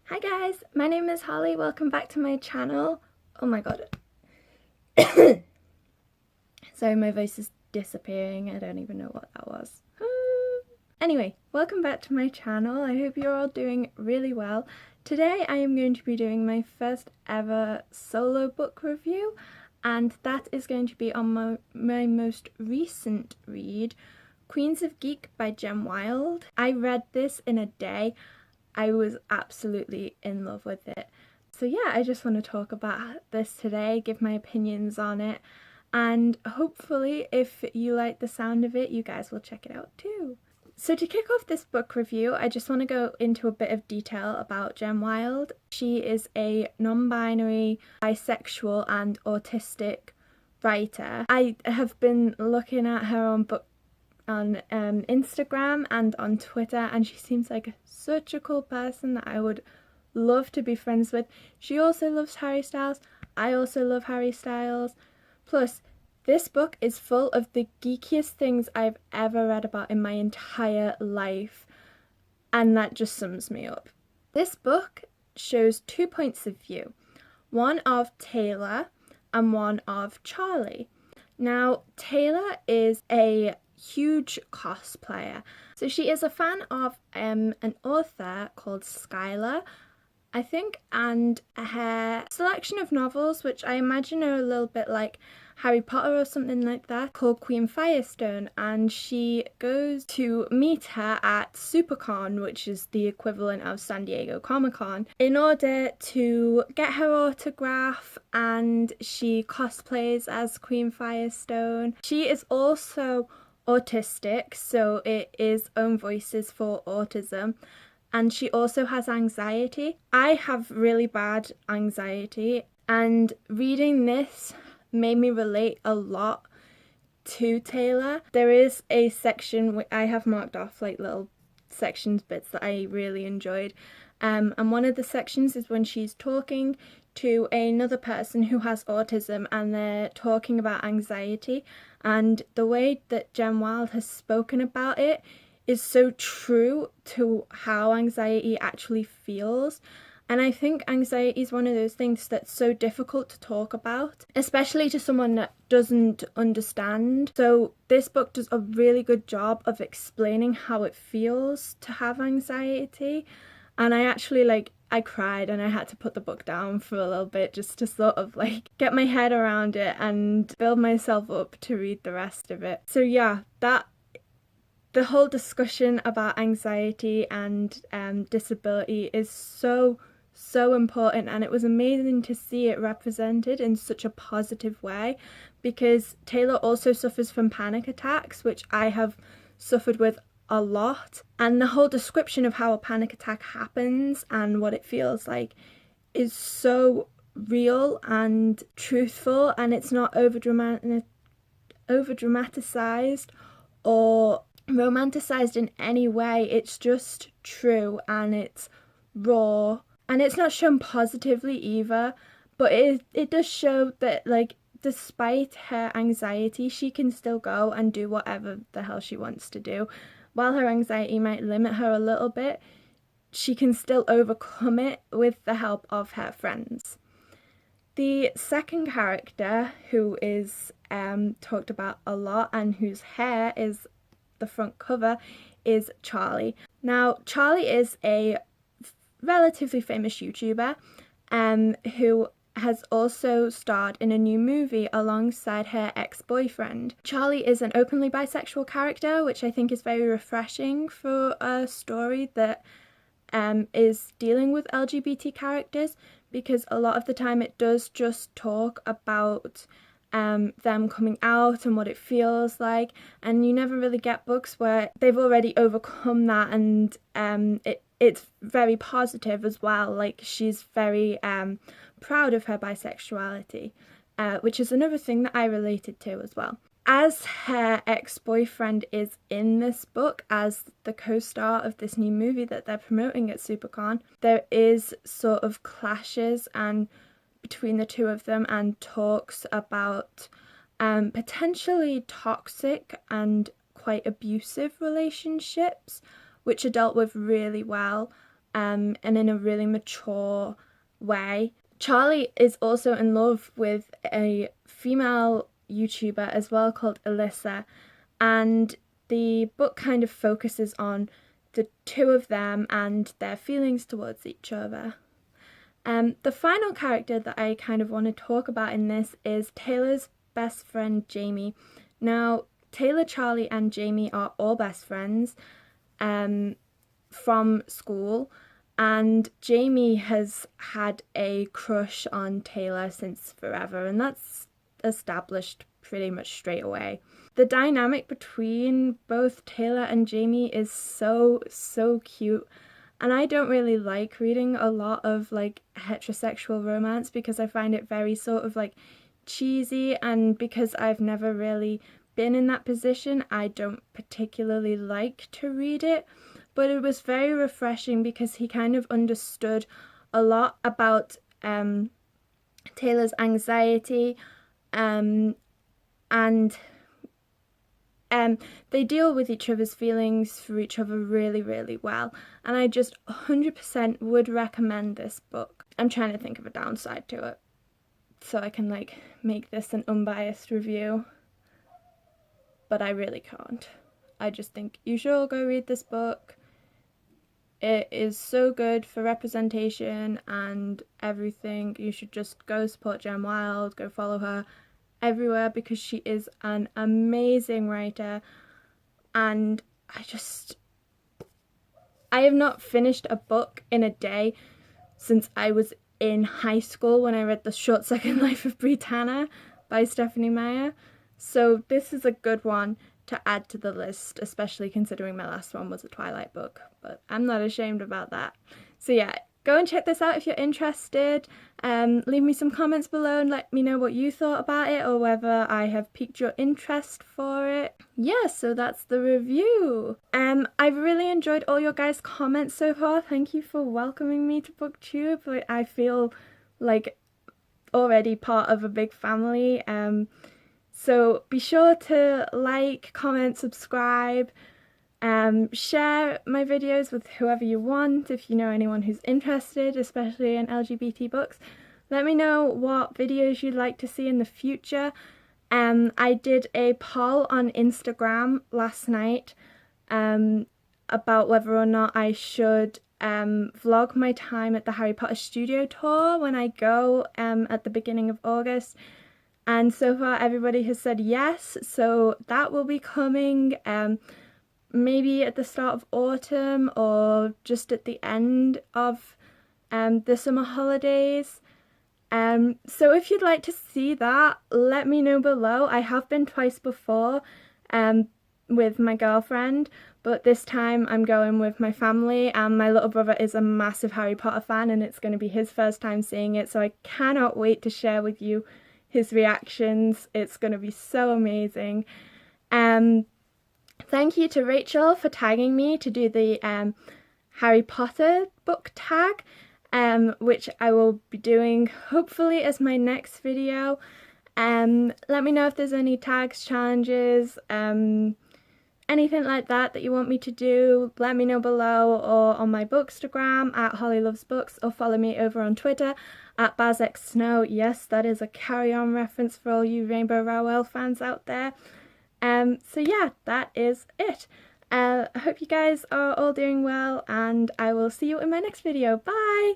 Hi guys, my name is Holly. Welcome back to my channel. Oh my god. Sorry, my voice is disappearing. I don't even know what that was. Anyway, welcome back to my channel. I hope you're all doing really well. Today I am going to be doing my first ever solo book review, and that is going to be on my most recent read, Queens of Geek by Jen Wilde. I read this in a day. I was absolutely in love with it. So yeah, I just want to talk about this today, give my opinions on it, and hopefully if you like the sound of it, you guys will check it out too. So to kick off this book review, I just want to go into a bit of detail about Jen Wilde. She is a non-binary, bisexual and autistic writer. I have been looking at her on Instagram and on Twitter, and she seems like such a cool person that I would love to be friends with. She also loves Harry Styles. I also love Harry Styles. Plus, this book is full of the geekiest things I've ever read about in my entire life, and that just sums me up. This book shows two points of view, one of Taylor and one of Charlie. Now, Taylor is a huge cosplayer. So she is a fan of an author called Skylar, I think, and her selection of novels, which I imagine are a little bit like Harry Potter or something like that, called Queen Firestone, and she goes to meet her at SuperCon, which is the equivalent of San Diego Comic-Con, in order to get her autograph, and she cosplays as Queen Firestone. She is also autistic, so it is Own Voices for Autism, and she also has anxiety. I have really bad anxiety, and reading this made me relate a lot to Taylor. There is a section I have marked off, like little sections, bits that I really enjoyed, and one of the sections is when she's talking to another person who has autism, and they're talking about anxiety, and the way that Jen Wilde has spoken about it is so true to how anxiety actually feels. And I think anxiety is one of those things that's so difficult to talk about, especially to someone that doesn't understand. So this book does a really good job of explaining how it feels to have anxiety. And I actually I cried, and I had to put the book down for a little bit just to sort of get my head around it and build myself up to read the rest of it. So yeah, the whole discussion about anxiety and disability is so important, and it was amazing to see it represented in such a positive way, because Taylor also suffers from panic attacks, which I have suffered with a lot, and the whole description of how a panic attack happens and what it feels like is so real and truthful, and it's not over dramatized or romanticized in any way. It's just true, and it's raw, and it's not shown positively either, but it does show that despite her anxiety, she can still go and do whatever the hell she wants to do. While her anxiety might limit her a little bit, she can still overcome it with the help of her friends. The second character, who is talked about a lot and whose hair is the front cover, is Charlie. Now, Charlie is a relatively famous YouTuber who has also starred in a new movie alongside her ex-boyfriend. Charlie is an openly bisexual character, which I think is very refreshing for a story that is dealing with LGBT characters, because a lot of the time it does just talk about them coming out and what it feels like, and you never really get books where they've already overcome that, and it's very positive as well. Like, she's very proud of her bisexuality, which is another thing that I related to as well. As her ex-boyfriend is in this book as the co-star of this new movie that they're promoting at SuperCon, there is sort of clashes and between the two of them, and talks about potentially toxic and quite abusive relationships, which are dealt with really well. and in a really mature way. Charlie is also in love with a female YouTuber as well called Alyssa, and the book kind of focuses on the two of them and their feelings towards each other. The final character that I kind of want to talk about in this is Taylor's best friend Jamie. Now, Taylor, Charlie and Jamie are all best friends from school, and Jamie has had a crush on Taylor since forever, and that's established pretty much straight away. The dynamic between both Taylor and Jamie is so cute, and I don't really like reading a lot of like heterosexual romance because I find it very sort of like cheesy, and because I've never really been in that position, I don't particularly like to read it. But it was very refreshing because he kind of understood a lot about Taylor's anxiety, and they deal with each other's feelings for each other really well, and I just 100% would recommend this book. I'm trying to think of a downside to it so I can like make this an unbiased review, but I really can't. I just think you should all go read this book. It is so good for representation and everything. You should just go support Jen Wilde, go follow her everywhere because she is an amazing writer. And I have not finished a book in a day since I was in high school when I read The Short Second Life of Britannia by Stephanie Meyer. So this is a good one to add to the list, especially considering my last one was a Twilight book, but I'm not ashamed about that. So yeah, go and check this out if you're interested. Leave me some comments below and let me know what you thought about it or whether I have piqued your interest for it. Yeah, so that's the review. I've really enjoyed all your guys' comments so far. Thank you for welcoming me to BookTube. I feel like already part of a big family. So be sure to like, comment, subscribe, share my videos with whoever you want if you know anyone who's interested, especially in LGBT books. Let me know what videos you'd like to see in the future. I did a poll on Instagram last night about whether or not I should vlog my time at the Harry Potter studio tour when I go at the beginning of August. And so far everybody has said yes, so that will be coming maybe at the start of autumn or just at the end of the summer holidays. So if you'd like to see that, let me know below. I have been twice before with my girlfriend, but this time I'm going with my family, and my little brother is a massive Harry Potter fan and it's going to be his first time seeing it, so I cannot wait to share with you his reactions. It's going to be so amazing. Thank you to Rachel for tagging me to do the Harry Potter book tag, which I will be doing hopefully as my next video. Let me know if there's any tags, challenges, anything like that you want me to do. Let me know below or on my bookstagram at Holly Loves Books, or follow me over on Twitter at BazXSnow. Yes, that is a Carry On reference for all you Rainbow Rowell fans out there. So yeah, that is it. I hope you guys are all doing well, and I will see you in my next video. Bye!